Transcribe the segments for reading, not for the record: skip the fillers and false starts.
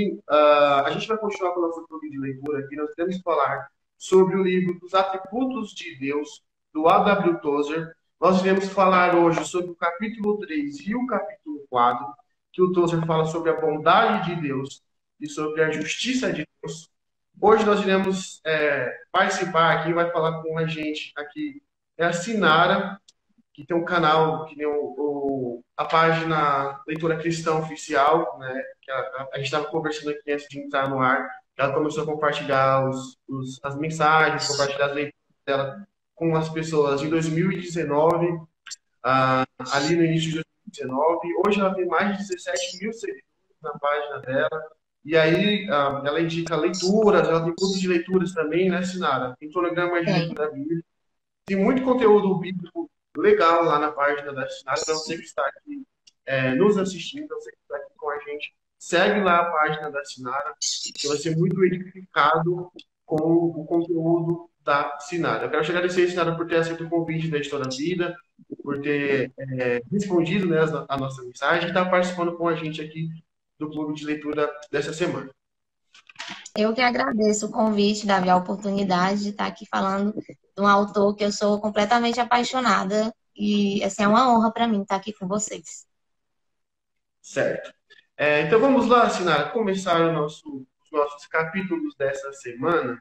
A gente vai continuar com o nosso clube de leitura aqui. Nós temos que falar sobre o livro dos Atributos de Deus, do A.W. Tozer. Nós iremos falar hoje sobre o capítulo 3 e o capítulo 4, que o Tozer fala sobre a bondade de Deus e sobre a justiça de Deus. Hoje nós iremos participar aqui, vai falar com a gente aqui, é a Sinara, que tem um canal, que tem a página Leitura Cristã Oficial, né? Que a gente estava conversando aqui antes de entrar no ar. Ela começou a compartilhar as mensagens, compartilhar as leituras dela com as pessoas em 2019, ali no início de 2019. Hoje ela tem mais de 17 mil seguidores na página dela. E aí ela indica leituras, ela tem grupos de leituras também, né, Sinara? Tem programa de Tem. leitura bíblica. Tem muito conteúdo bíblico legal lá na página da Sinara. Então, você que está aqui nos assistindo, você que está aqui com a gente, segue lá a página da Sinara. Você vai ser muito edificado com o conteúdo da Sinara. Eu quero te agradecer, Sinara, por ter aceito o convite da História da Vida, por ter respondido, né, a nossa mensagem e estar participando com a gente aqui do clube de leitura dessa semana. Eu que agradeço o convite, Davi, a oportunidade de estar aqui falando de um autor que eu sou completamente apaixonada e assim, é uma honra para mim estar aqui com vocês. Certo. Então vamos lá, Sinara, começar os nossos capítulos dessa semana.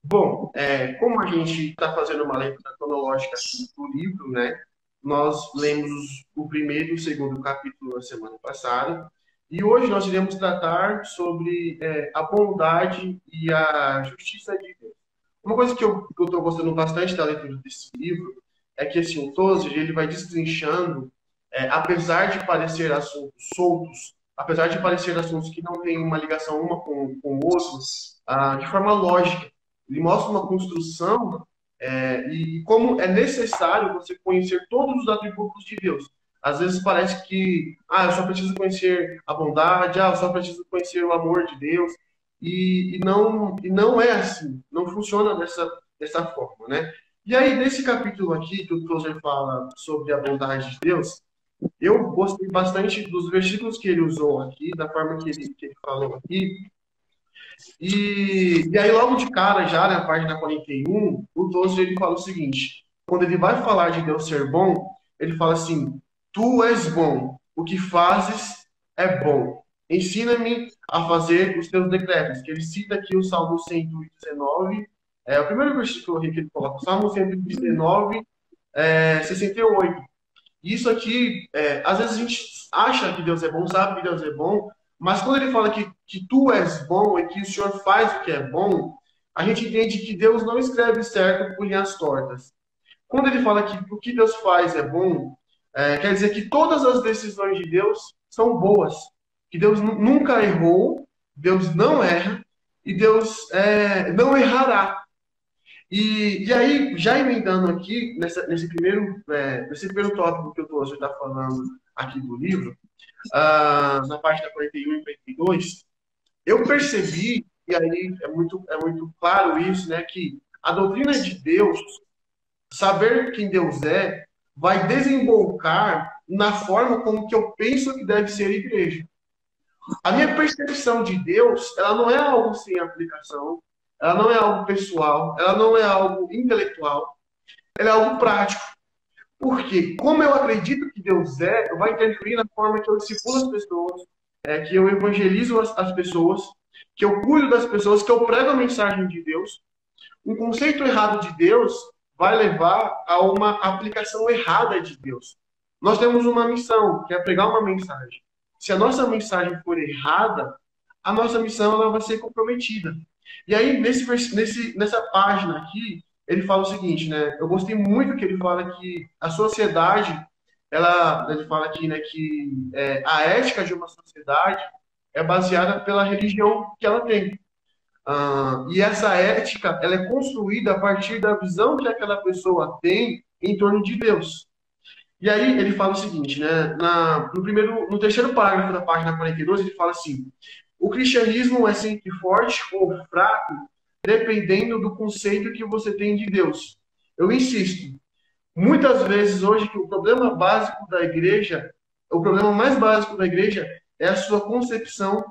Bom, como a gente está fazendo uma leitura cronológica do livro, né? Nós lemos o primeiro e o segundo capítulo na semana passada, e hoje nós iremos tratar sobre a bondade e a justiça de Deus. Uma coisa que eu estou gostando bastante da leitura desse livro é que assim, o Tozer ele vai destrinchando, apesar de parecer assuntos soltos, apesar de parecer assuntos que não têm uma ligação uma com o outro, de forma lógica. Ele mostra uma construção e como é necessário você conhecer todos os atributos de Deus. Às vezes parece que eu só preciso conhecer a bondade, eu só preciso conhecer o amor de Deus, e não é assim, não funciona dessa forma, né? E aí, nesse capítulo aqui, que o Tozer fala sobre a bondade de Deus, eu gostei bastante dos versículos que ele usou aqui, da forma que ele falou aqui, e aí, logo de cara, já na página 41, o Tozer ele fala o seguinte: quando ele vai falar de Deus ser bom, ele fala assim: Tu és bom, o que fazes é bom. Ensina-me a fazer os teus decretos. Que ele cita aqui o Salmo 119, o primeiro versículo aqui que ele coloca, o Salmo 119, 68. Isso aqui, às vezes a gente acha que Deus é bom, sabe que Deus é bom, mas quando ele fala que tu és bom e que o Senhor faz o que é bom, a gente entende que Deus não escreve certo por linhas tortas. Quando ele fala que o que Deus faz é bom, quer dizer que todas as decisões de Deus são boas. Que Deus nunca errou, Deus não erra e Deus não errará. E aí, já emendando aqui, nesse primeiro tópico que o Tozer está falando aqui do livro, na página 41 e 42, eu percebi, e aí é muito claro isso, né, que a doutrina de Deus, saber quem Deus vai desembocar na forma como que eu penso que deve ser a igreja. A minha percepção de Deus, ela não é algo sem aplicação, ela não é algo pessoal, ela não é algo intelectual, ela é algo prático. Porque, como eu acredito que Deus vai interferir na forma que eu discipulo as pessoas, que eu evangelizo as pessoas, que eu cuido das pessoas, que eu prego a mensagem de Deus. Um conceito errado de Deus vai levar a uma aplicação errada de Deus. Nós temos uma missão, que é pregar uma mensagem. Se a nossa mensagem for errada, a nossa missão ela vai ser comprometida. E aí, nessa página aqui, ele fala o seguinte, né? Eu gostei muito que ele fala que a sociedade, ele fala aqui, né, que a ética de uma sociedade é baseada pela religião que ela tem. E essa ética, ela é construída a partir da visão que aquela pessoa tem em torno de Deus. E aí ele fala o seguinte, né? No terceiro parágrafo da página 42, ele fala assim: o cristianismo é sempre forte ou fraco, dependendo do conceito que você tem de Deus. Eu insisto, muitas vezes hoje que o problema básico da igreja, o problema mais básico da igreja é a sua concepção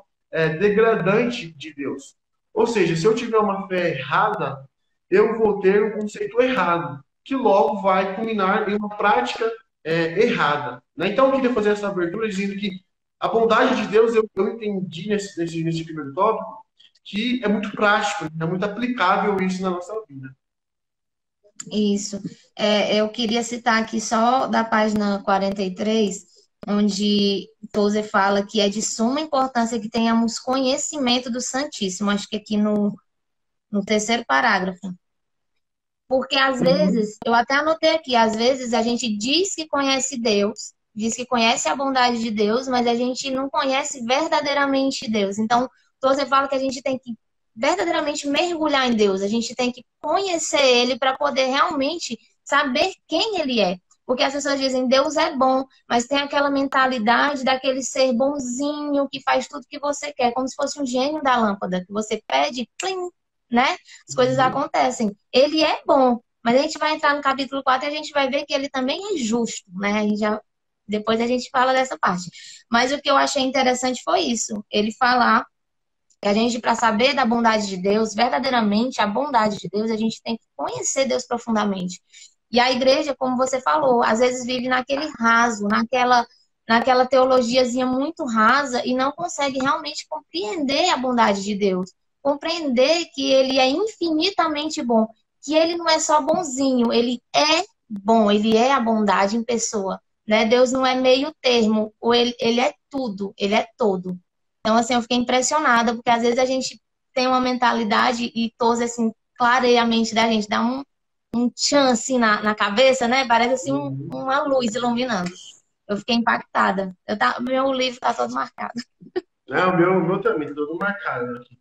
degradante de Deus. Ou seja, se eu tiver uma fé errada, eu vou ter um conceito errado, que logo vai culminar em uma prática errada. Né? Então, eu queria fazer essa abertura dizendo que a bondade de Deus, eu entendi nesse primeiro tópico, que é muito prático, é muito aplicável isso na nossa vida. Isso. Eu queria citar aqui só da página 43, onde Tozer fala que é de suma importância que tenhamos conhecimento do Santíssimo, acho que aqui no terceiro parágrafo. Porque às vezes, eu até anotei aqui, às vezes a gente diz que conhece Deus, diz que conhece a bondade de Deus, mas a gente não conhece verdadeiramente Deus. Então, Tozer fala que a gente tem que verdadeiramente mergulhar em Deus, a gente tem que conhecer Ele para poder realmente saber quem Ele é. Porque as pessoas dizem, Deus é bom, mas tem aquela mentalidade daquele ser bonzinho que faz tudo que você quer, como se fosse um gênio da lâmpada, que você pede, plim, né? As coisas acontecem. Ele é bom, mas a gente vai entrar no capítulo 4 e a gente vai ver que ele também é justo, né? Depois a gente fala dessa parte. Mas o que eu achei interessante foi isso, ele falar que a gente, para saber da bondade de Deus, verdadeiramente a bondade de Deus, a gente tem que conhecer Deus profundamente. E a igreja, como você falou, às vezes vive naquele raso, naquela teologiazinha muito rasa e não consegue realmente compreender a bondade de Deus. Compreender que ele é infinitamente bom, que ele não é só bonzinho, ele é bom, ele é a bondade em pessoa, né? Deus não é meio termo, ou ele é tudo, ele é todo. Então, assim, eu fiquei impressionada, porque às vezes a gente tem uma mentalidade e Tozer, assim, clareia a mente da gente, dá um tchan, assim, na cabeça, né? Parece, assim, uma luz iluminando. Eu fiquei impactada. Meu livro tá todo marcado. O meu também, tá todo marcado aqui.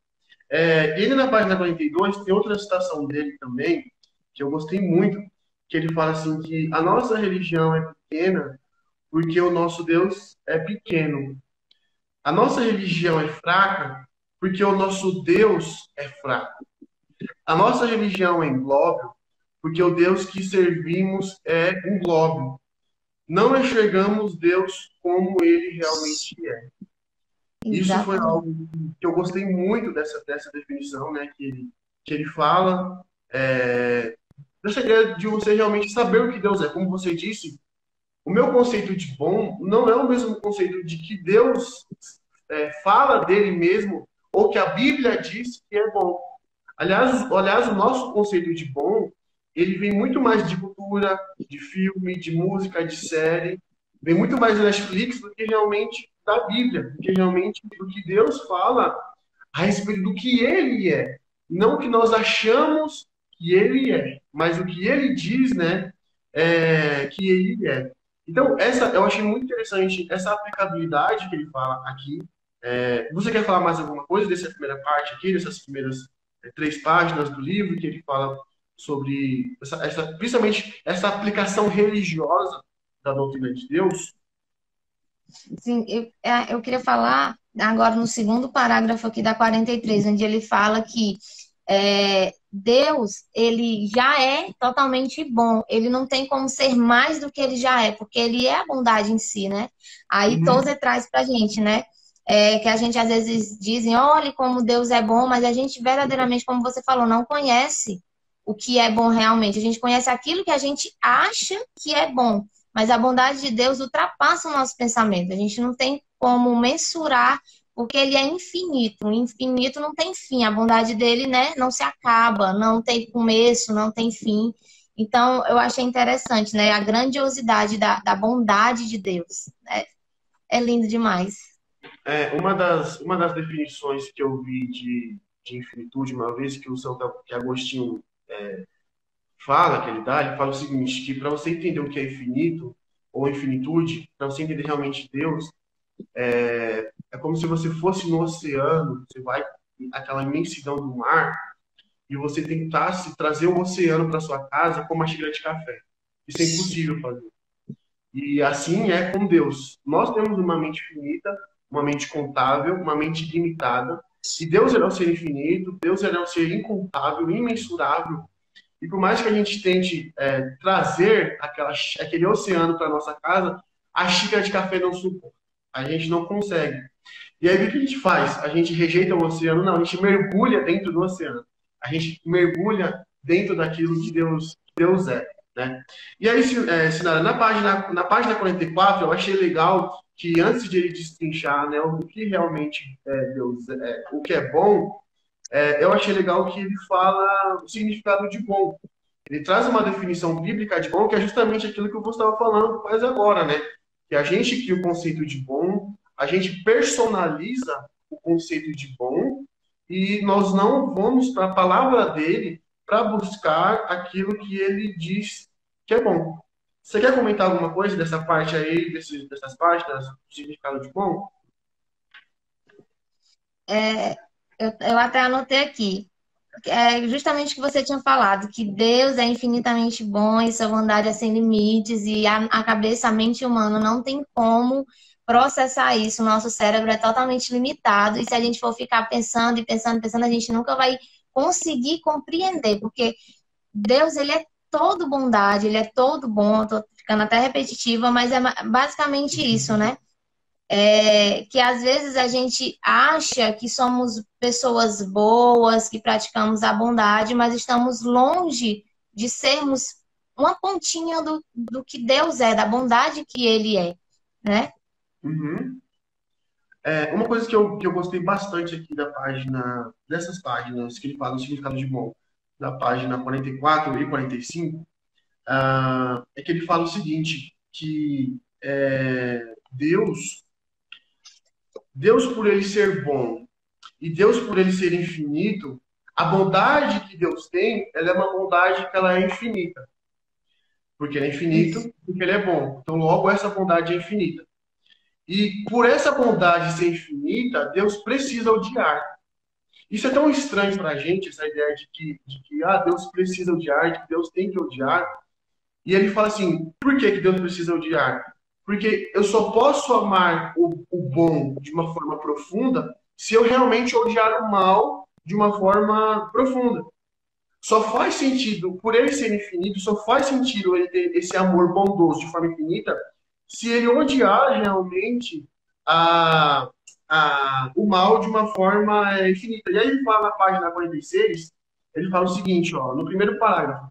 Ele na página 42 tem outra citação dele também, que eu gostei muito, que ele fala assim que a nossa religião é pequena porque o nosso Deus é pequeno. A nossa religião é fraca porque o nosso Deus é fraco. A nossa religião é inglóbio porque o Deus que servimos é um glóbio. Não enxergamos Deus como ele realmente é. Isso foi Exatamente. algo que eu gostei muito dessa definição, né, que ele fala, dessa ideia de você realmente saber o que Deus é. Como você disse, o meu conceito de bom não é o mesmo conceito de que Deus fala dele mesmo ou que a Bíblia diz que é bom. Aliás, o nosso conceito de bom, ele vem muito mais de cultura, de filme, de música, de série, vem muito mais da Netflix do que realmente da Bíblia, do que realmente do que Deus fala a respeito do que ele é. Não o que nós achamos que ele é, mas o que ele diz, né, que ele é. Então, eu achei muito interessante essa aplicabilidade que ele fala aqui. Você quer falar mais alguma coisa dessa primeira parte aqui, dessas primeiras 3 páginas do livro, que ele fala sobre, principalmente, essa aplicação religiosa da doutrina de Deus? Sim, eu queria falar agora no segundo parágrafo aqui da 43, onde ele fala que Deus, ele já é totalmente bom, ele não tem como ser mais do que ele já é, porque ele é a bondade em si, né? Aí Uhum. Tozer traz pra gente, né? Que a gente às vezes dizem, olhe como Deus é bom, mas a gente verdadeiramente, como você falou, não conhece o que é bom realmente. A gente conhece aquilo que a gente acha que é bom. Mas a bondade de Deus ultrapassa o nosso pensamento. A gente não tem como mensurar, porque ele é infinito. O infinito não tem fim. A bondade dele, né, não se acaba, não tem começo, não tem fim. Então, eu achei interessante, né, a grandiosidade da bondade de Deus. É lindo demais. Uma das definições que eu vi de infinitude uma vez, que Agostinho fala, que ele fala o seguinte, que para você entender o que é infinito, ou infinitude, para você entender realmente Deus, é como se você fosse no oceano, você vai aquela imensidão do mar, e você tentasse trazer o oceano para sua casa com uma xícara de café. Isso é impossível fazer. E assim é com Deus. Nós temos uma mente finita, uma mente contável, uma mente limitada. E Deus é um ser infinito, Deus é um ser incontável, imensurável. E por mais que a gente tente trazer aquele oceano para nossa casa, a xícara de café não suporta. A gente não consegue. E aí o que a gente faz? A gente rejeita o oceano? Não, a gente mergulha dentro do oceano. A gente mergulha dentro daquilo que Deus é, né? E aí, Sinara, na página 44, eu achei legal que antes de ele destrinchar, né, o que realmente é Deus, o que é bom, eu achei legal que ele fala o significado de bom. Ele traz uma definição bíblica de bom, que é justamente aquilo que eu estava falando mais agora, né? Que a gente cria o conceito de bom, a gente personaliza o conceito de bom, e nós não vamos para a palavra dele para buscar aquilo que ele diz que é bom. Você quer comentar alguma coisa dessa parte aí, dessas páginas, do significado de bom? É, eu até anotei aqui. É justamente o que você tinha falado, que Deus é infinitamente bom e sua bondade é sem limites, e a cabeça, a mente humana não tem como processar isso. O nosso cérebro é totalmente limitado, e se a gente for ficar pensando e pensando, pensando, a gente nunca vai conseguir compreender, porque Deus, ele é todo bondade, ele é todo bom. Eu tô ficando até repetitiva, mas é basicamente isso, né? Que às vezes a gente acha que somos pessoas boas, que praticamos a bondade, mas estamos longe de sermos uma pontinha do que Deus é, da bondade que Ele é, né? Uhum. Uma coisa que eu gostei bastante aqui dessas páginas que ele fala o significado de bom, da página 44 e 45, é que ele fala o seguinte, que Deus por ele ser bom e Deus por ele ser infinito, a bondade que Deus tem, ela é uma bondade que ela é infinita, porque ele é Isso. infinito, porque ele é bom. Então, logo, essa bondade é infinita. E por essa bondade ser infinita, Deus precisa odiar. Isso é tão estranho para a gente, essa ideia de que Deus precisa odiar, de que Deus tem que odiar. E ele fala assim: por que Deus precisa odiar? Porque eu só posso amar o bom de uma forma profunda se eu realmente odiar o mal de uma forma profunda. Só faz sentido, por ele ser infinito, só faz sentido ele ter esse amor bondoso de forma infinita se ele odiar realmente a, o mal de uma forma infinita. E aí ele fala na página 46, ele fala o seguinte, ó, no primeiro parágrafo,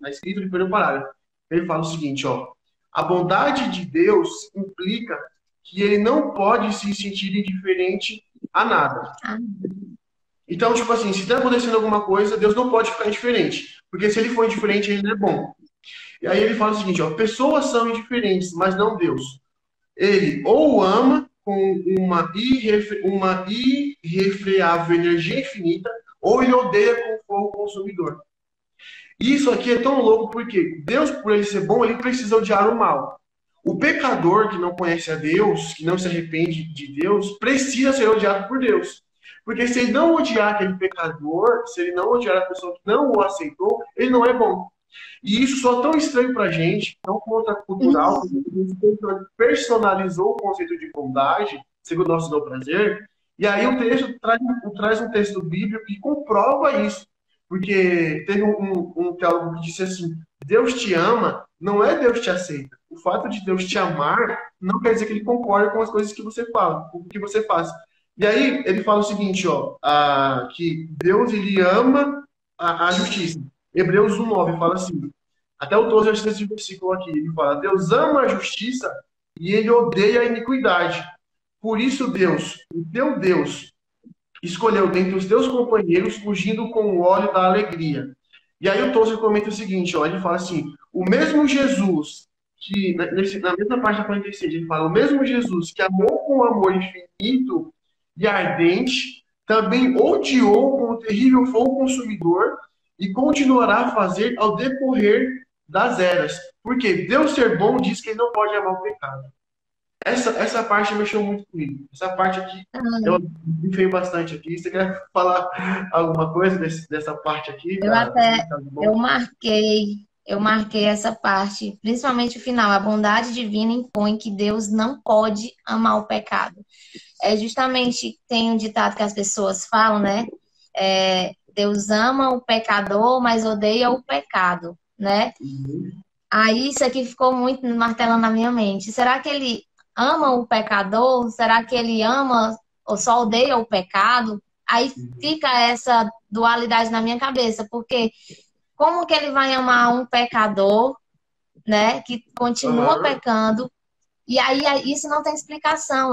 tá escrito no primeiro parágrafo, ele fala o seguinte, ó, a bondade de Deus implica que ele não pode se sentir indiferente a nada. Ah, Então, tipo assim, se está acontecendo alguma coisa, Deus não pode ficar indiferente. Porque se ele for indiferente, ele não é bom. E aí ele fala o seguinte, ó, pessoas são indiferentes, mas não Deus. Ele ou ama com uma irrefreável energia infinita, ou ele odeia com fogo consumidor. E isso aqui é tão louco porque Deus, por ele ser bom, ele precisa odiar o mal. O pecador que não conhece a Deus, que não se arrepende de Deus, precisa ser odiado por Deus. Porque se ele não odiar aquele pecador, se ele não odiar a pessoa que não o aceitou, ele não é bom. E isso só é tão estranho pra gente, tão contracultural, porque a gente personalizou o conceito de bondade, segundo o nosso bel prazer, e aí o texto traz um texto bíblico que comprova isso. Porque teve um teólogo que disse assim: Deus te ama, não é Deus te aceita. O fato de Deus te amar não quer dizer que ele concorda com as coisas que você fala, com o que você faz. E aí ele fala o seguinte, ó, que Deus ele ama a justiça. Hebreus 1:9 fala assim, até o 12 eu acho esse versículo aqui, ele fala, Deus ama a justiça e ele odeia a iniquidade. Por isso Deus, o teu Deus, escolheu dentre os teus companheiros, fugindo com o óleo da alegria. E aí o Tozer comenta o seguinte, ó, ele fala assim, o mesmo Jesus, que na mesma página 46, ele fala, o mesmo Jesus que amou com amor infinito e ardente, também odiou com o terrível fogo consumidor e continuará a fazer ao decorrer das eras. Porque Deus ser bom diz que ele não pode amar o pecado. Essa parte mexeu muito comigo. Essa parte aqui, eu me veio bastante aqui. Você quer falar alguma coisa dessa parte aqui? eu até eu marquei essa parte, principalmente o final. A bondade divina impõe que Deus não pode amar o pecado. É justamente, tem um ditado que as pessoas falam, né? Deus ama o pecador, mas odeia o pecado, né? Uhum. Aí isso aqui ficou muito martelando na minha mente. Será que ele ama o pecador? Será que ele ama ou só odeia o pecado, aí fica essa dualidade na minha cabeça, porque como que ele vai amar um pecador, né, que continua Aham. pecando? E aí isso não tem explicação,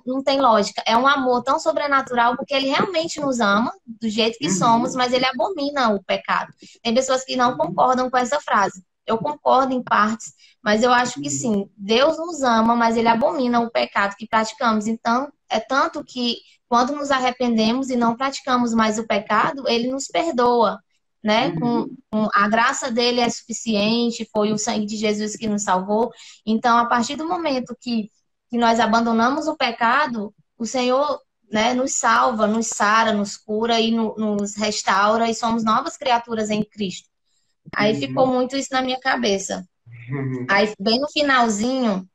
não tem lógica. É um amor tão sobrenatural porque ele realmente nos ama do jeito que somos, Uhum. mas ele abomina o pecado. Tem pessoas que não Uhum. concordam com essa frase. Eu concordo em partes, mas eu acho que Uhum. sim, Deus nos ama, mas ele abomina o pecado que praticamos. Então, é tanto que quando nos arrependemos e não praticamos mais o pecado, ele nos perdoa, né? Uhum. A graça dele é suficiente, foi o sangue de Jesus que nos salvou. Então, a partir do momento que nós abandonamos o pecado, o Senhor, né, nos salva, nos sara, nos cura e nos restaura e somos novas criaturas em Cristo. Aí ficou Uhum. muito isso na minha cabeça. Uhum. Aí, bem no finalzinho,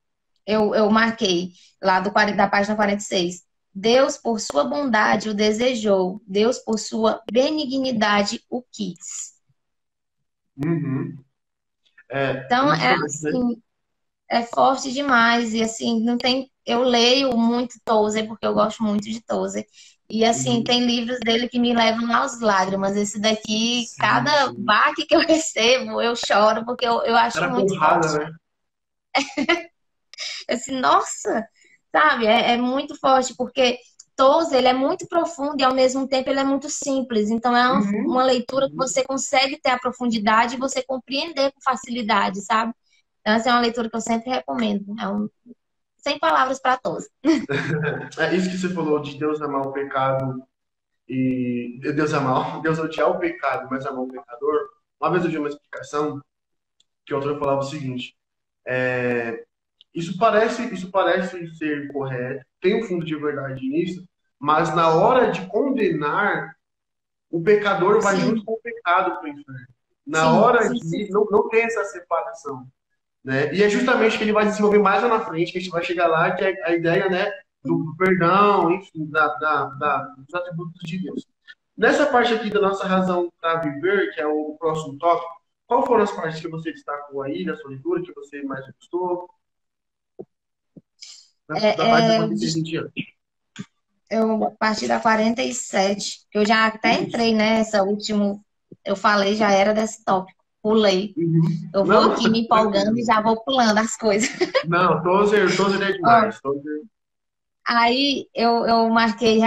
eu marquei lá da página 46. Deus, por sua bondade, o desejou. Deus, por sua benignidade, o quis. Uhum. Então, é Justamente, né? assim, é forte demais. E assim, não tem. Eu leio muito Tozer, porque eu gosto muito de Tozer. E assim, Uhum. tem livros dele que me levam às lágrimas. Esse daqui, Sim, cada sim. baque que eu recebo, eu choro, porque eu acho Era muito porrada, forte. né? Assim, nossa, sabe? É muito forte, porque Tozer, ele é muito profundo e ao mesmo tempo ele é muito simples. Então é uma Uhum. leitura que Uhum. você consegue ter a profundidade e você compreender com facilidade, sabe? Então, essa é uma leitura que eu sempre recomendo. Sem palavras para todos. É isso que você falou de Deus amar o pecado e Deus amar, Deus odiar o pecado, mas amar o pecador. Uma vez eu vi uma explicação que o autor falava o seguinte: isso parece ser correto, tem um fundo de verdade nisso, mas na hora de condenar, o pecador vai junto Sim, com o pecado para o inferno. Na sim, hora sim, sim. de não tem essa separação, né? E é justamente que ele vai desenvolver mais lá na frente, que a gente vai chegar lá, que é a ideia, né, do perdão, enfim, dos atributos de Deus. Nessa parte aqui da nossa razão para viver, que é o próximo tópico, qual foram as partes que você destacou aí da sua leitura, que você mais gostou? Da página É, 46 em diante. a partir da 47, que eu já até Isso. entrei nessa última, eu falei, já era desse tópico, pulei. Uhum. Eu vou Não, aqui me empolgando e tranquilo. já vou pulando as coisas. Não, Tozer é Ó, demais. Tozer. aí eu marquei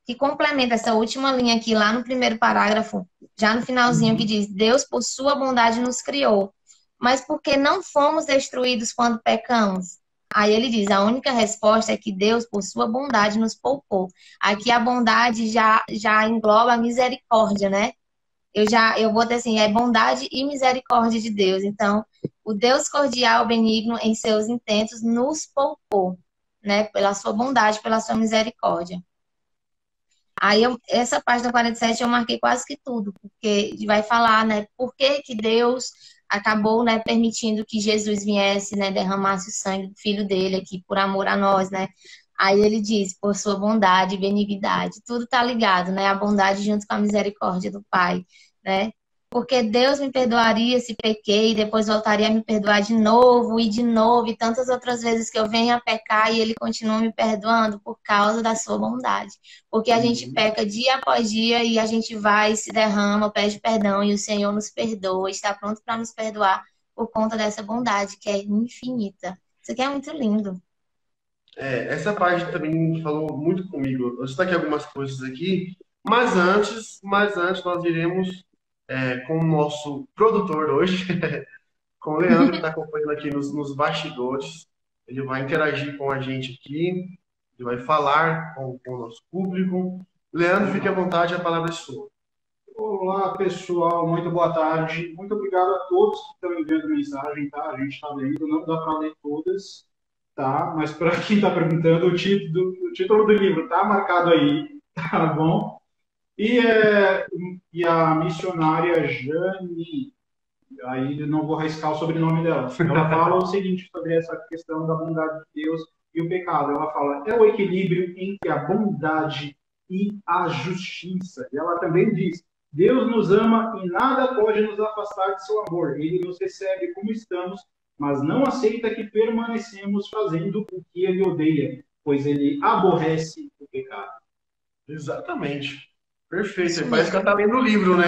que complementa essa última linha aqui, lá no primeiro parágrafo, já no finalzinho, que Uhum. diz: Deus, por sua bondade, nos criou. Mas porque não fomos destruídos quando pecamos? Aí ele diz: a única resposta é que Deus, por sua bondade, nos poupou. Aqui a bondade já engloba a misericórdia, né? Eu vou dizer assim: é bondade e misericórdia de Deus. Então, o Deus cordial, benigno em seus intentos, nos poupou, né? Pela sua bondade, pela sua misericórdia. Aí, essa página 47 eu marquei quase que tudo, porque vai falar, né, por que que Deus acabou, né, permitindo que Jesus viesse, né, derramasse o sangue do filho dele aqui por amor a nós, né? Aí ele diz, por sua bondade e benignidade, tudo tá ligado, né? A bondade junto com a misericórdia do Pai, né? Porque Deus me perdoaria se pequei, e depois voltaria a me perdoar de novo, e tantas outras vezes que eu venho a pecar e Ele continua me perdoando por causa da sua bondade. Porque a gente Uhum. peca dia após dia e a gente vai, se derrama, pede perdão e o Senhor nos perdoa, está pronto para nos perdoar por conta dessa bondade que é infinita. Isso aqui é muito lindo. Essa parte também falou muito comigo. Eu destaquei algumas coisas aqui, mas antes nós iremos com o nosso produtor hoje, com o Leandro, que está acompanhando aqui nos bastidores. Ele vai interagir com a gente aqui, ele vai falar com o nosso público. Leandro, fique à vontade, a palavra é sua. Olá, pessoal, muito boa tarde. Muito obrigado a todos que estão enviando mensagem, tá? A gente está lendo, não dá para ler todas, tá? Mas para quem está perguntando, o título do livro tá marcado aí, tá bom? E, e a missionária Jane, aí eu não vou arriscar o sobrenome dela. Ela fala o seguinte sobre essa questão da bondade de Deus e o pecado. Ela fala, é o equilíbrio entre a bondade e a justiça. E ela também diz, Deus nos ama e nada pode nos afastar de seu amor. Ele nos recebe como estamos, mas não aceita que permanecemos fazendo o que ele odeia. pois ele aborrece o pecado. Exatamente. Perfeito. Isso Parece que mesmo. ela está lendo o livro, né?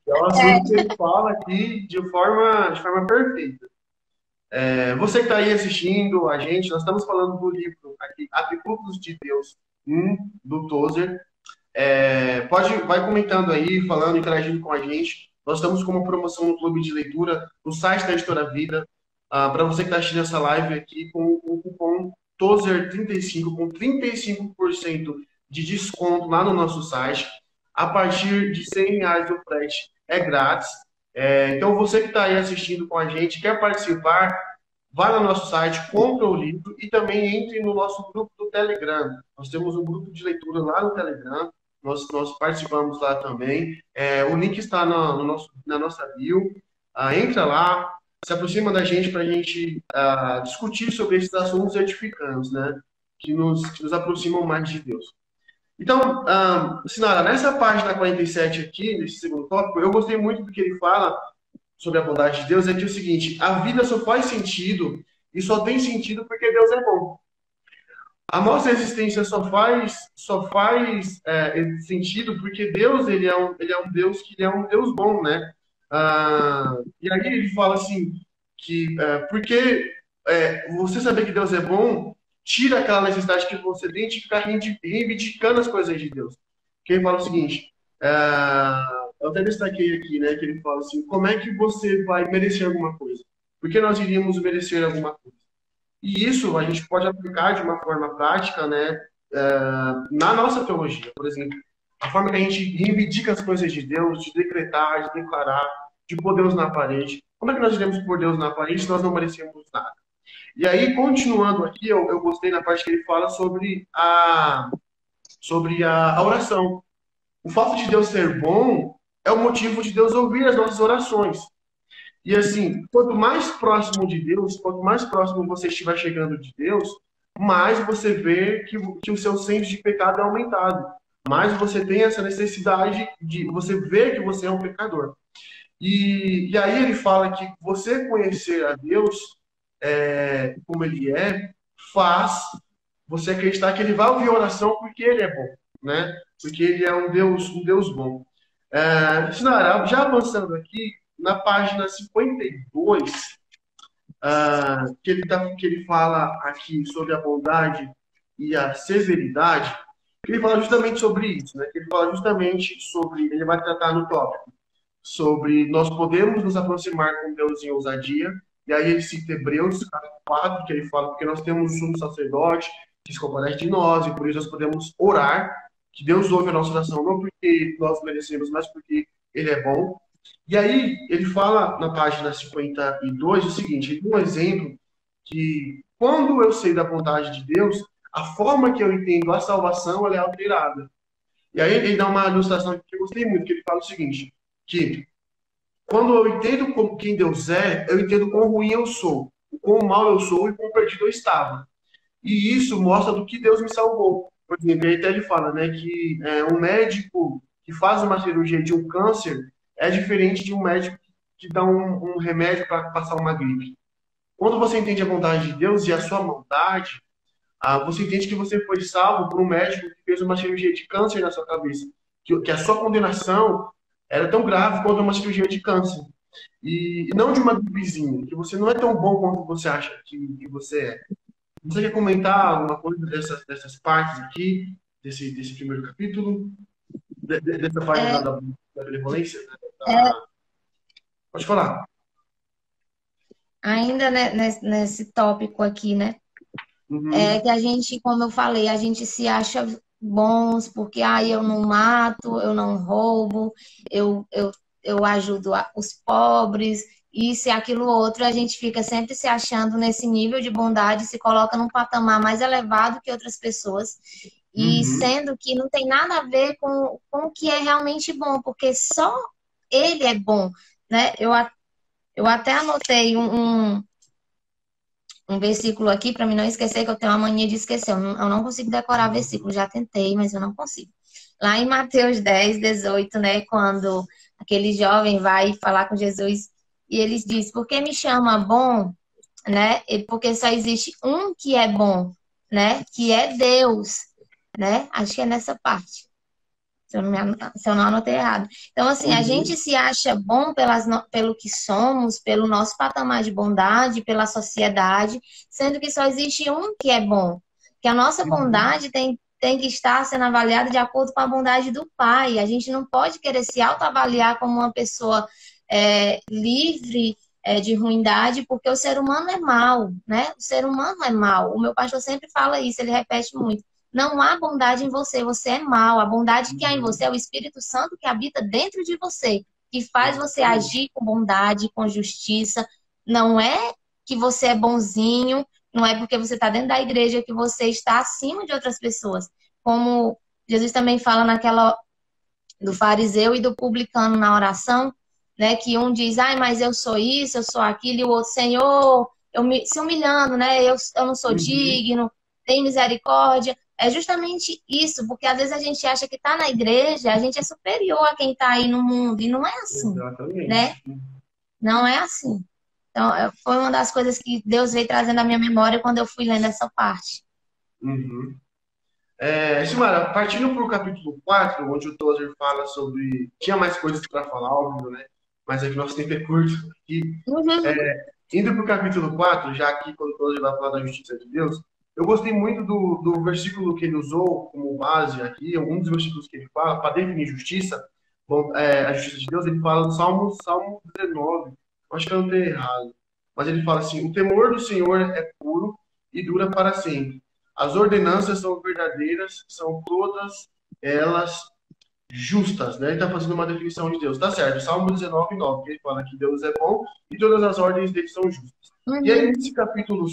É um assunto que ele fala aqui de forma perfeita. Você que está aí assistindo a gente, nós estamos falando do livro aqui, Atributos de Deus 1, do Tozer. Vai comentando aí, falando, interagindo com a gente. Nós estamos com uma promoção no Clube de Leitura, no site da Editora Vida. Para você que está assistindo essa live aqui, com o cupom TOZER35, com 35% de desconto lá no nosso site. A partir de R$ 100 o frete é grátis. Então, você que está aí assistindo com a gente, quer participar, vá no nosso site, compra o livro e também entre no nosso grupo do Telegram. Nós temos um grupo de leitura lá no Telegram. Nós participamos lá também. O link está na nossa bio. Entra lá, se aproxima da gente para a gente discutir sobre esses assuntos edificantes, né? Que nos aproximam mais de Deus. Então, Sinara, nessa página 47 aqui, nesse segundo tópico, eu gostei muito do que ele fala sobre a bondade de Deus, é que é o seguinte: a vida só faz sentido e só tem sentido porque Deus é bom. A nossa existência só faz sentido porque Deus ele é um Deus que ele é um Deus bom, né? E aí ele fala assim que porque você saber que Deus é bom tira aquela necessidade que você tem de ficar reivindicando as coisas de Deus. Que ele fala o seguinte, eu até destaquei aqui, né, que ele fala assim: como é que você vai merecer alguma coisa? Por que nós iríamos merecer alguma coisa? E isso a gente pode aplicar de uma forma prática, né, na nossa teologia. Por exemplo, a forma que a gente reivindica as coisas de Deus, de decretar, de declarar, de pôr Deus na parede. Como é que nós iremos pôr Deus na parede se nós não merecemos nada? E aí, continuando aqui, eu gostei na parte que ele fala sobre a oração. O fato de Deus ser bom é o motivo de Deus ouvir as nossas orações. E assim, quanto mais próximo de Deus, quanto mais próximo você estiver chegando de Deus, mais você vê que o seu senso de pecado é aumentado. Mais você tem essa necessidade de você ver que você é um pecador. E aí ele fala que você conhecer a Deus como ele faz você acreditar que ele vai ouvir a oração porque ele é bom, né? Porque ele é um Deus bom. Sinara, já avançando aqui, na página 52, que ele fala aqui sobre a bondade e a severidade, ele fala justamente sobre isso, né? Ele fala justamente sobre, ele vai tratar no tópico, sobre nós podemos nos aproximar com Deus em ousadia, e aí ele cita Hebreus 4, que ele fala, porque nós temos um sumo sacerdote que se compadece de nós, e por isso nós podemos orar, que Deus ouve a nossa oração, não porque nós merecemos, mas porque ele é bom. E aí ele fala na página 52 o seguinte: ele dá um exemplo que quando eu sei da vontade de Deus, a forma que eu entendo a salvação ela é alterada. E aí ele dá uma ilustração que eu gostei muito, que ele fala o seguinte, que quando eu entendo quem Deus é, eu entendo quão ruim eu sou, o quão mal eu sou e quão perdido eu estava. E isso mostra do que Deus me salvou. Por exemplo, aí até ele fala, né, que um médico que faz uma cirurgia de um câncer é diferente de um médico que dá um remédio para passar uma gripe. Quando você entende a vontade de Deus e a sua maldade, você entende que você foi salvo por um médico que fez uma cirurgia de câncer na sua cabeça. Que a sua condenação era tão grave quanto uma cirurgia de câncer. E não de uma gripezinha, que você não é tão bom quanto você acha que você é. Você quer comentar alguma coisa dessas partes aqui, desse primeiro capítulo? Dessa parte É, da benevolência? é, Pode falar. ainda nesse tópico aqui, né? É Uhum, que a gente, como eu falei, a gente se acha bons porque eu não mato, eu não roubo, eu, eu, eu ajudo os pobres, isso e aquilo outro. A gente fica sempre se achando nesse nível de bondade, se coloca num patamar mais elevado que outras pessoas, e uhum. sendo que não tem nada a ver com o que é realmente bom, porque só ele é bom, né? Eu até anotei um versículo aqui para mim não esquecer, que eu tenho uma mania de esquecer. Eu não consigo decorar versículo, já tentei, mas eu não consigo. Lá em Mateus 10, 18, né, quando aquele jovem vai falar com Jesus e eles diz: "Por que me chama bom?", né? Porque só existe um que é bom, né? Que é Deus, né? Acho que é nessa parte. Se eu não anotei errado. Então, assim, a gente Uhum. se acha bom pelo que somos, pelo nosso patamar de bondade, pela sociedade, sendo que só existe um que é bom. Que a nossa Uhum. bondade tem que estar sendo avaliada de acordo com a bondade do Pai. A gente não pode querer se autoavaliar como uma pessoa livre de ruindade, porque o ser humano é mau, né? O ser humano é mau. O meu pastor sempre fala isso, ele repete muito. Não há bondade em você, você é mau. A bondade que há em você é o Espírito Santo que habita dentro de você, que faz você Exatamente. agir com bondade, com justiça. Não é que você é bonzinho, não é porque você está dentro da igreja que você está acima de outras pessoas. Como Jesus também fala naquela do fariseu e do publicano na oração, né? Que um diz, ai, mas eu sou isso, eu sou aquilo, e o outro, Senhor, se humilhando, né? Eu não sou Uhum. digno, tem misericórdia. É justamente isso, porque às vezes a gente acha que está na igreja, a gente é superior a quem está aí no mundo, e não é assim, né? Exatamente. Não é assim. Então, foi uma das coisas que Deus veio trazendo à minha memória quando eu fui lendo essa parte. Uhum. Silmara, partindo para o capítulo 4, onde o Tozer fala sobre. Tinha mais coisas para falar, óbvio, né? Mas é que nosso tempo é curto. E, Uhum. indo para o capítulo 4, já aqui, quando o Tozer vai falar da justiça de Deus, eu gostei muito do versículo que ele usou como base aqui, alguns dos versículos que ele fala, para definir justiça. Bom, a justiça de Deus, ele fala no Salmo 19. Acho que eu não tenho errado. Mas ele fala assim: o temor do Senhor é puro e dura para sempre. As ordenanças são verdadeiras, são todas elas justas, né? Ele está fazendo uma definição de Deus. Tá certo, Salmo 19, 9, ele fala que Deus é bom e todas as ordens dele são justas. E aí, Uhum. nesse capítulo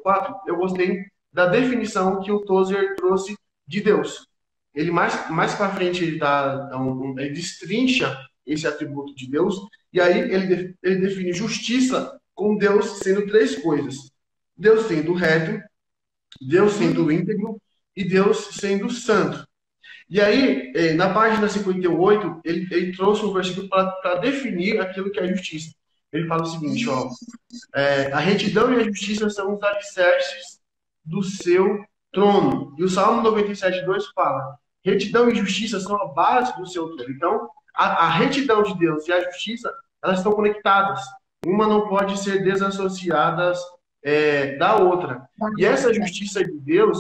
4, eu gostei da definição que o Tozer trouxe de Deus. Ele mais para frente ele destrincha esse atributo de Deus, e aí ele define justiça com Deus sendo três coisas. Deus sendo reto, Deus Uhum. sendo íntegro e Deus sendo santo. E aí, na página 58, ele trouxe um versículo para definir aquilo que é justiça. Ele fala o seguinte, ó, a retidão e a justiça são os alicerces do seu trono. E o Salmo 97:2 fala, retidão e justiça são a base do seu trono. Então, a retidão de Deus e a justiça, elas estão conectadas. Uma não pode ser desassociada da outra. Da E essa outra. justiça de Deus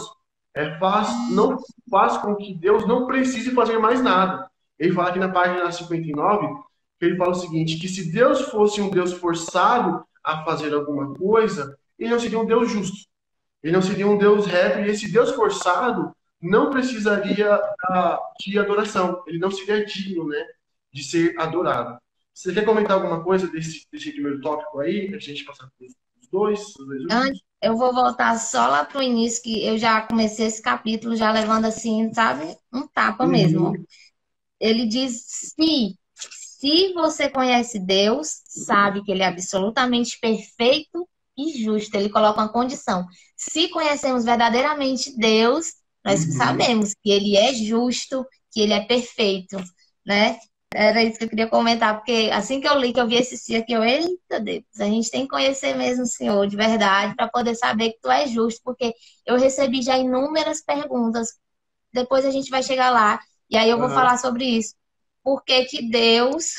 não faz com que Deus não precise fazer mais nada. Ele fala aqui na página 59, que ele fala o seguinte, que se Deus fosse um Deus forçado a fazer alguma coisa, ele não seria um Deus justo. Ele não seria um Deus reto, e esse Deus forçado não precisaria de adoração. Ele não seria digno, né, de ser adorado. Você quer comentar alguma coisa desse primeiro tópico aí, pra gente passar os dois Antes, últimos? eu vou voltar só lá pro início, que eu já comecei esse capítulo já levando assim, sabe? Um tapa mesmo, ó. Uhum, Ele diz: se você conhece Deus, sabe que Ele é absolutamente perfeito e justo. Ele coloca uma condição. Se conhecemos verdadeiramente Deus, nós uhum. sabemos que Ele é justo, que Ele é perfeito, né? Era isso que eu queria comentar, porque assim que eu li, que eu vi esse si aqui, eu, eita Deus, a gente tem que conhecer mesmo o Senhor de verdade para poder saber que Tu és justo, porque eu recebi já inúmeras perguntas, depois a gente vai chegar lá, e aí eu vou Aham. falar sobre isso. Por que que Deus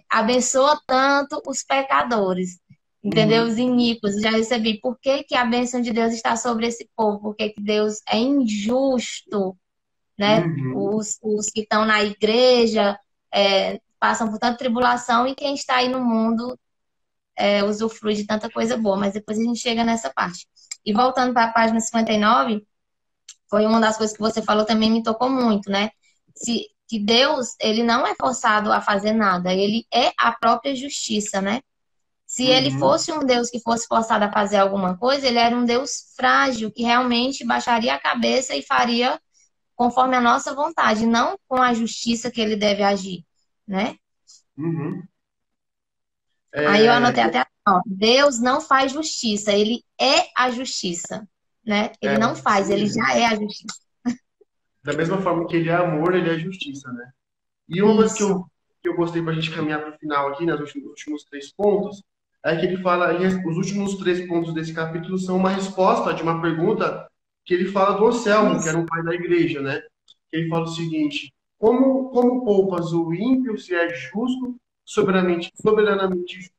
abençoa tanto os pecadores? Entendeu? Os Uhum. iníquos. Já recebi. Por que que a bênção de Deus está sobre esse povo? Por que que Deus é injusto, né? Uhum. Os que estão na igreja passam por tanta tribulação e quem está aí no mundo usufrui de tanta coisa boa. Mas depois a gente chega nessa parte. E voltando para a página 59, foi uma das coisas que você falou também me tocou muito, né? Que Deus, ele não é forçado a fazer nada, ele é a própria justiça, né? Se ele Uhum. fosse um Deus que fosse forçado a fazer alguma coisa, ele era um Deus frágil, que realmente baixaria a cabeça e faria conforme a nossa vontade, não com a justiça que ele deve agir, né? Uhum. Aí eu É, anotei até, ó, Deus não faz justiça, ele é a justiça, né? Ele não isso faz, ele mesmo. já é a justiça. Da mesma forma que ele é amor, ele é justiça, né? E uma coisa que Isso. eu gostei para a gente caminhar para o final aqui, nos últimos três pontos, é que ele fala, os últimos 3 pontos desse capítulo são uma resposta de uma pergunta que ele fala do Anselmo, que era Isso. um pai da igreja, né? Ele fala o seguinte: como poupas o ímpio se é justo, soberanamente justo?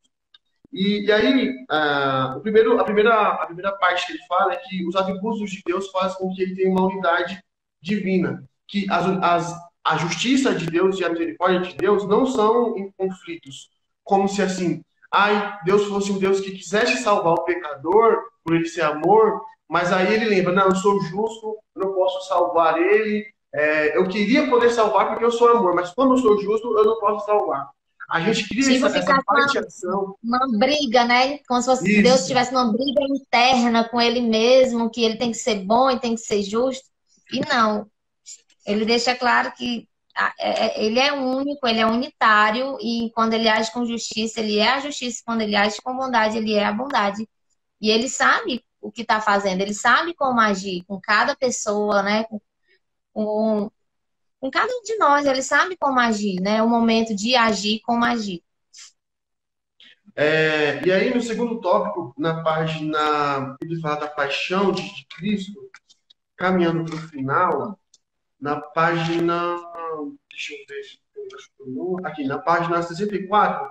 E aí, a primeira parte que ele fala é que os atributos de Deus fazem com que ele tenha uma unidade divina, que a justiça de Deus e a misericórdia de Deus não são em conflitos, como se assim, ai, Deus fosse um Deus que quisesse salvar o pecador, por ele ser amor, mas aí ele lembra, não, eu sou justo, eu não posso salvar ele, eu queria poder salvar porque eu sou amor, mas como eu sou justo, eu não posso salvar. A gente cria Tipo, essa ficar com paixão. uma briga, né? Como se fosse Deus Isso, tivesse uma briga interna com ele mesmo, que ele tem que ser bom e tem que ser justo. E não, ele deixa claro que ele é único, ele é unitário, e quando ele age com justiça, ele é a justiça, quando ele age com bondade, ele é a bondade. E ele sabe o que está fazendo, ele sabe como agir com cada pessoa, né? Com, com cada um de nós, ele sabe como agir, né? O momento de agir, como agir. E aí, no segundo tópico, na página, ele fala da paixão de Cristo, caminhando para o final, na página, deixa eu ver, aqui, na página 64,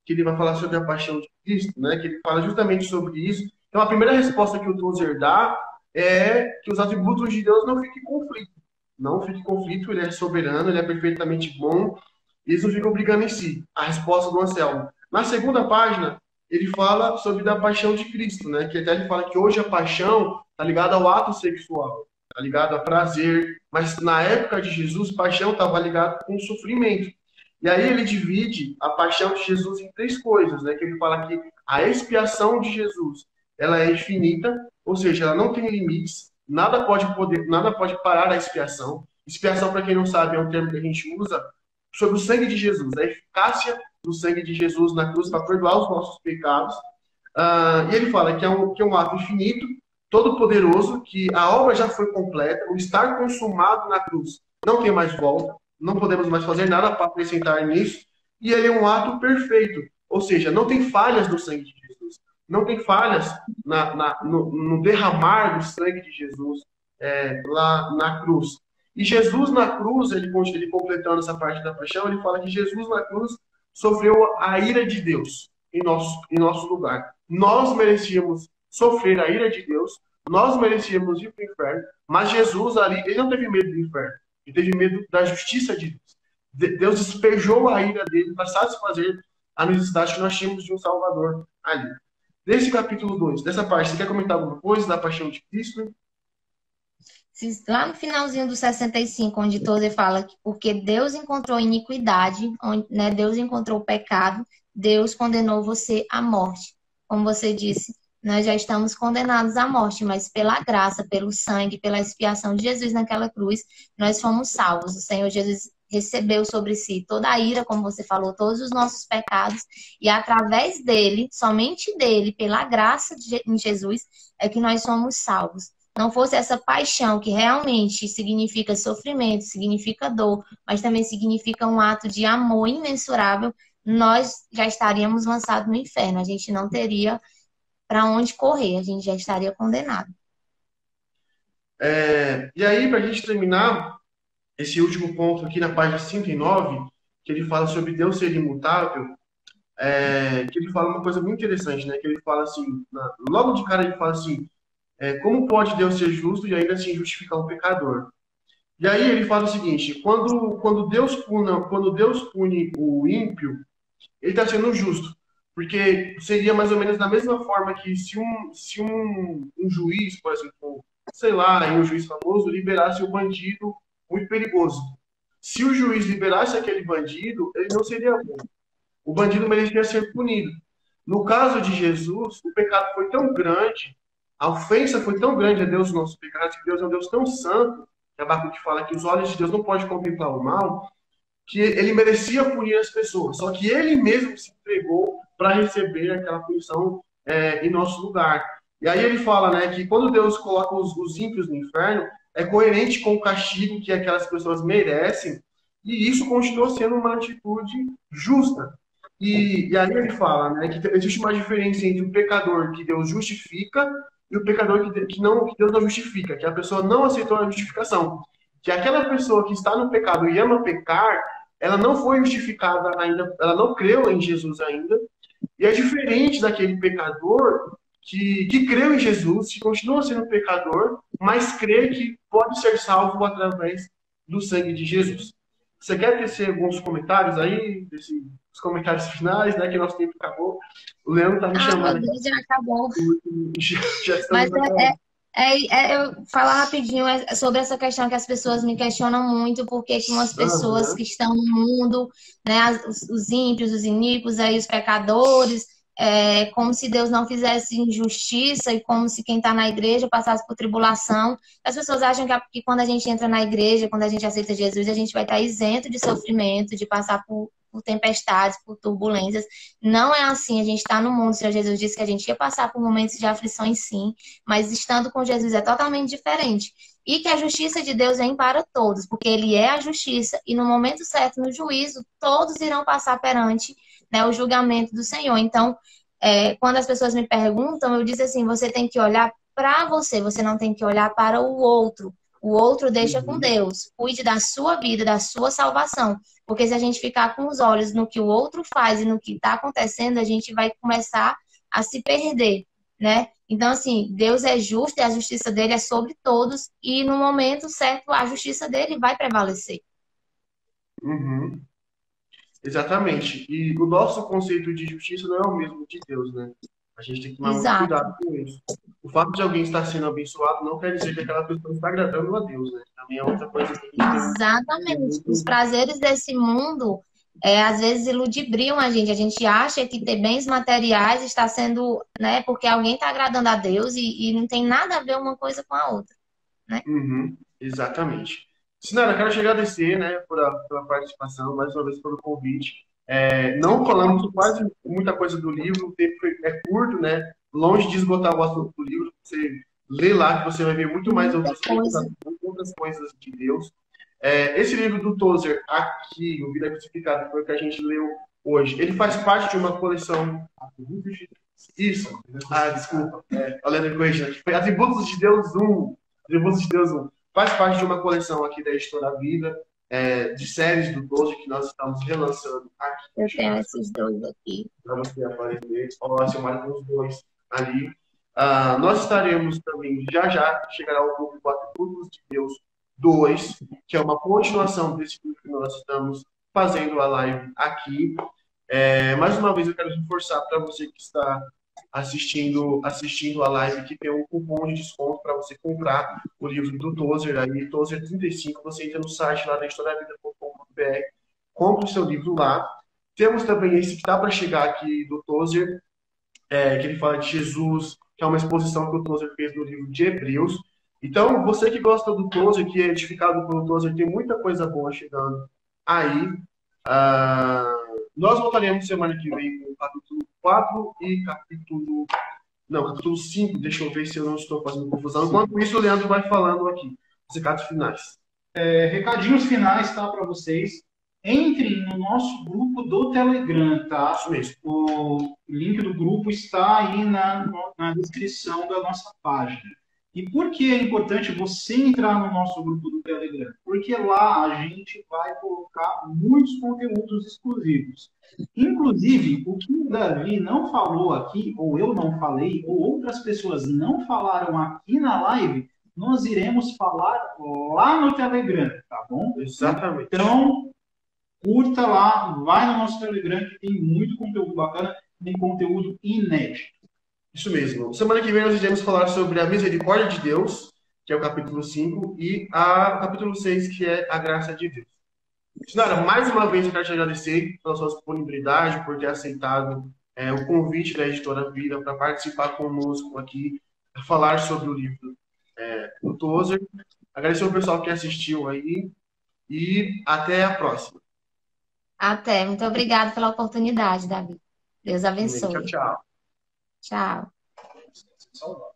que ele vai falar sobre a paixão de Cristo, né? Que ele fala justamente sobre isso. Então, a primeira resposta que o Tozer dá é que os atributos de Deus não fiquem em conflito. Não fique em conflito, ele é soberano, ele é perfeitamente bom, e isso não fica brigando em si. A resposta do Anselmo. Na segunda página, ele fala sobre a paixão de Cristo, né? Que até ele fala que hoje a paixão está ligada ao ato sexual, está ligado a prazer, mas na época de Jesus, paixão estava ligado com sofrimento. E aí ele divide a paixão de Jesus em 3 coisas, né? Que ele fala que a expiação de Jesus, ela é infinita, ou seja, ela não tem limites, nada pode parar a expiação. Expiação, para quem não sabe, é um termo que a gente usa sobre o sangue de Jesus, a eficácia do sangue de Jesus na cruz para perdoar os nossos pecados. E ele fala que é um ato infinito, todo-poderoso, que a obra já foi completa, o estar consumado na cruz não tem mais volta, não podemos mais fazer nada para acrescentar nisso, e ele é um ato perfeito, ou seja, não tem falhas no sangue de Jesus, não tem falhas no derramar do sangue de Jesus lá na cruz. E Jesus na cruz, ele completando essa parte da paixão, ele fala que Jesus na cruz sofreu a ira de Deus em nosso lugar. Nós merecíamos sofrer a ira de Deus, nós merecíamos ir para o inferno, mas Jesus ali, ele não teve medo do inferno, ele teve medo da justiça de Deus. Deus despejou a ira dele para satisfazer a necessidade que nós tínhamos de um Salvador ali. Desse capítulo 2, dessa parte, você quer comentar alguma coisa da paixão de Cristo? Lá no finalzinho do 65, onde Tozer fala que porque Deus encontrou iniquidade, onde, né, Deus encontrou o pecado, Deus condenou você à morte. Como você disse, nós já estamos condenados à morte, mas pela graça, pelo sangue, pela expiação de Jesus naquela cruz, nós fomos salvos. O Senhor Jesus recebeu sobre si toda a ira, como você falou, todos os nossos pecados, e através dele, somente dele, pela graça em Jesus, é que nós somos salvos. Não fosse essa paixão que realmente significa sofrimento, significa dor, mas também significa um ato de amor imensurável, nós já estaríamos lançados no inferno. A gente não teria para onde correr, a gente já estaria condenado. E aí, para a gente terminar, esse último ponto aqui na página 109, que ele fala sobre Deus ser imutável, que ele fala uma coisa muito interessante, né? Que ele fala assim, logo de cara ele fala assim, como pode Deus ser justo e ainda assim justificar um pecador? E aí ele fala o seguinte, quando Deus pune o ímpio, ele está sendo justo. Porque seria mais ou menos da mesma forma que se um juiz, por exemplo, sei lá, um juiz famoso, liberasse o bandido muito perigoso. Se o juiz liberasse aquele bandido, ele não seria bom. O bandido merecia ser punido. No caso de Jesus, o pecado foi tão grande, a ofensa foi tão grande a Deus, nosso pecado, que Deus é um Deus tão santo, que Abacuque fala que os olhos de Deus não podem contemplar o mal, que ele merecia punir as pessoas. Só que ele mesmo se entregou para receber aquela punição em nosso lugar. E aí ele fala, né, que quando Deus coloca os ímpios no inferno, é coerente com o castigo que aquelas pessoas merecem, e isso continua sendo uma atitude justa. E aí ele fala, né, que existe uma diferença entre o pecador que Deus justifica e o pecador que Deus não justifica, que a pessoa não aceitou a justificação. Que aquela pessoa que está no pecado e ama pecar, ela não foi justificada ainda, ela não creu em Jesus ainda, e é diferente daquele pecador que creu em Jesus, que continua sendo pecador, mas crê que pode ser salvo através do sangue de Jesus. Você quer tecer alguns comentários aí, os comentários finais, né? Que nosso tempo acabou. O Leandro tá me Ah, meu chamando aqui. Deus, já acabou. Já Mas estamos acabando. eu falar rapidinho sobre essa questão que as pessoas me questionam muito, porque que umas pessoas Aham. que estão no mundo, né, os ímpios, os iníquos, aí os pecadores, como se Deus não fizesse injustiça e como se quem está na igreja passasse por tribulação. As pessoas acham que quando a gente entra na igreja, quando a gente aceita Jesus, a gente vai estar isento de sofrimento, de passar por tempestades, por turbulências. Não é assim, a gente está no mundo. O Senhor Jesus disse que a gente ia passar por momentos de aflições, sim, mas estando com Jesus é totalmente diferente. E que a justiça de Deus vem para todos, porque Ele é a justiça, e no momento certo, no juízo, todos irão passar perante, né, o julgamento do Senhor. Então, quando as pessoas me perguntam, eu digo assim: você tem que olhar para você, você não tem que olhar para o outro. O outro deixa com Uhum. Deus. Cuide da sua vida, da sua salvação. Porque se a gente ficar com os olhos no que o outro faz e no que está acontecendo, a gente vai começar a se perder, né? Então, assim, Deus é justo e a justiça dele é sobre todos, e no momento certo a justiça dele vai prevalecer. Uhum. Exatamente. E o nosso conceito de justiça não é o mesmo de Deus, né? A gente tem que tomar muito Exato, cuidado com isso. O fato de alguém estar sendo abençoado não quer dizer que aquela pessoa está agradando a Deus, né? Também é outra coisa que a gente tem que ter exatamente. Os muito. prazeres desse mundo às vezes iludibriam a gente. A gente acha que ter bens materiais está sendo, né, porque alguém está agradando a Deus e não tem nada a ver uma coisa com a outra, né? Uhum, exatamente. Sinara, quero te agradecer, né, pela participação, mais uma vez pelo convite. Eu Não que falamos agradeço. quase muita coisa do livro, o tempo é curto, né? Longe de esgotar o assunto do livro. Você lê lá que você vai ver muito mais Muita coisa. outras coisas de Deus. Esse livro do Tozer, aqui, o Vida Crucificada, foi o que a gente leu hoje. Ele faz parte de uma coleção. Isso. Ah, desculpa. Olha a corrigindo. Foi Atributos de Deus um. Atributos de Deus um. Faz parte de uma coleção aqui da Editora Vida, de séries do Tozer que nós estamos relançando aqui. Eu tenho esses dois aqui. Para você aparecer. Ó, seu marido, os dois ali. Nós estaremos também, já chegará o grupo Atributos de Deus 2, que é uma continuação desse livro que nós estamos fazendo a live aqui. Mais uma vez eu quero reforçar para você que está assistindo a live que tem um cupom de desconto para você comprar o livro do Tozer, aí, Tozer 35, você entra no site lá da historiavida.com.br, compra o seu livro lá. Temos também esse que está para chegar aqui do Tozer, que ele fala de Jesus, que é uma exposição que o Tozer fez no livro de Hebreus. Então, você que gosta do Tozer, que é edificado pelo Tozer, tem muita coisa boa chegando aí. Ah, nós voltaremos semana que vem com o capítulo 4 e capítulo. Não, capítulo 5. Deixa eu ver se eu não estou fazendo confusão. Enquanto isso, o Leandro vai falando aqui. Os recados finais. Recadinhos finais, tá, para vocês. Entrem no nosso grupo do Telegram, tá? Isso mesmo. O link do grupo está aí na descrição da nossa página. E por que é importante você entrar no nosso grupo do Telegram? Porque lá a gente vai colocar muitos conteúdos exclusivos. Inclusive, o que o Davi não falou aqui, ou eu não falei, ou outras pessoas não falaram aqui na live, nós iremos falar lá no Telegram, tá bom? Exatamente. Então, curta lá, vai no nosso Telegram que tem muito conteúdo bacana, tem conteúdo inédito. Isso mesmo. Semana que vem nós iremos falar sobre a misericórdia de Deus, que é o capítulo 5, e o capítulo 6, que é a graça de Deus. Sinara, mais uma vez eu quero te agradecer pela sua disponibilidade, por ter aceitado o convite da Editora Vida para participar conosco aqui, para falar sobre o livro do Tozer. Agradecer ao pessoal que assistiu aí e até a próxima. Até. Muito obrigada pela oportunidade, Davi. Deus Amém. Tchau, abençoe. tchau. Tchau. Salve.